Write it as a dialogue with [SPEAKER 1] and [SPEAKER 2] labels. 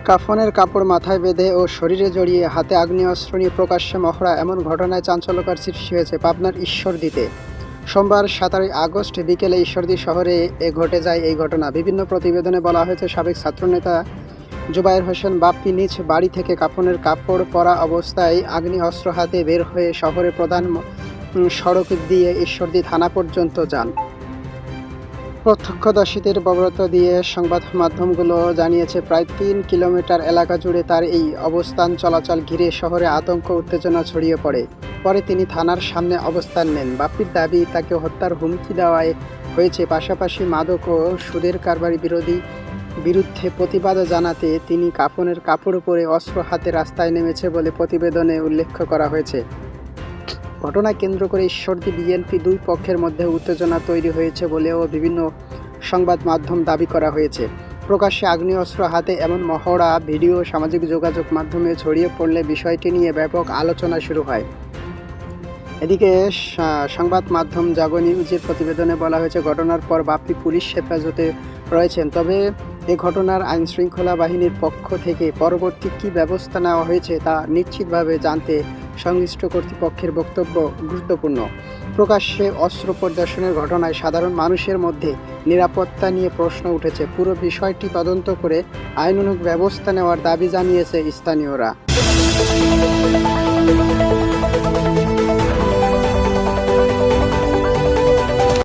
[SPEAKER 1] কাফনের কাপড় মাথায় বেঁধে ও শরীরে জড়িয়ে হাতে আগ্নেয়াস্ত্র নিয়ে প্রকাশ্যে মহড়া, এমন ঘটনায় চাঞ্চল্যকর সৃষ্টি হয়েছে পাবনার ঈশ্বরদীতে। সোমবার 17 আগস্ট বিকেলে ঈশ্বরদী শহরে ঘটে যায় এই ঘটনা। বিভিন্ন প্রতিবেদনে বলা হয়েছে, সাবেক ছাত্রনেতা জুবায়ের হোসেন বাপ্পি নিজ বাড়ি থেকে কাফনের কাপড় পরা অবস্থায় আগ্নেয়াস্ত্র হাতে বের হয়ে শহরের প্রধান সড়ক দিয়ে ঈশ্বরদী থানা পর্যন্ত যান। প্রত্যক্ষদর্শীদের বর্ণনা দিয়ে সংবাদ মাধ্যমগুলো জানিয়েছে, প্রায় 3 কিলোমিটার এলাকা জুড়ে তার এই অবস্থান চলাচল ঘিরে শহরে আতঙ্ক উত্তেজনা ছড়িয়ে পড়ে। পরে তিনি থানার সামনে অবস্থান নেন। বাপ্পির দাবি, তাকে হত্যার হুমকি দেওয়া হয়েছে। পাশাপাশি মাদক ও সুদের কারবারি বিরুদ্ধে প্রতিবাদ জানাতে তিনি কাফনের কাপড় পরে অস্ত্র হাতে রাস্তায় নেমেছে বলে প্রতিবেদনে উল্লেখ করা হয়েছে। ঘটনা কেন্দ্র করে ঈশ্বরদী বিএনপি দুই পক্ষের মধ্যে উত্তেজনা তৈরি হয়েছে বলেও বিভিন্ন সংবাদ মাধ্যম দাবি করা হয়েছে। প্রকাশ্যে আগ্নেয়াস্ত্র হাতে এমন মহড়া ভিডিও সামাজিক যোগাযোগ মাধ্যমে ছড়িয়ে পড়লে বিষয়টি নিয়ে ব্যাপক আলোচনা শুরু হয়। এদিকে সংবাদ মাধ্যম জাগো নিউজের প্রতিবেদনে বলা হয়েছে, ঘটনার পর বাপ্পি পুলিশ হেফাজতে রয়েছেন। তবে এ ঘটনার আইনশৃঙ্খলা বাহিনীর পক্ষ থেকে পরবর্তী কী ব্যবস্থা নেওয়া হয়েছে তা নিশ্চিতভাবে জানতে সংশ্লিষ্ট কর্তৃপক্ষের বক্তব্য গুরুত্বপূর্ণ। প্রকাশ্যে অস্ত্র প্রদর্শনের ঘটনায় সাধারণ মানুষের মধ্যে নিরাপত্তা নিয়ে প্রশ্ন উঠেছে। পুরো বিষয়টি তদন্ত করে আইনানুগ ব্যবস্থা নেওয়ার দাবি জানিয়েছে স্থানীয়রা।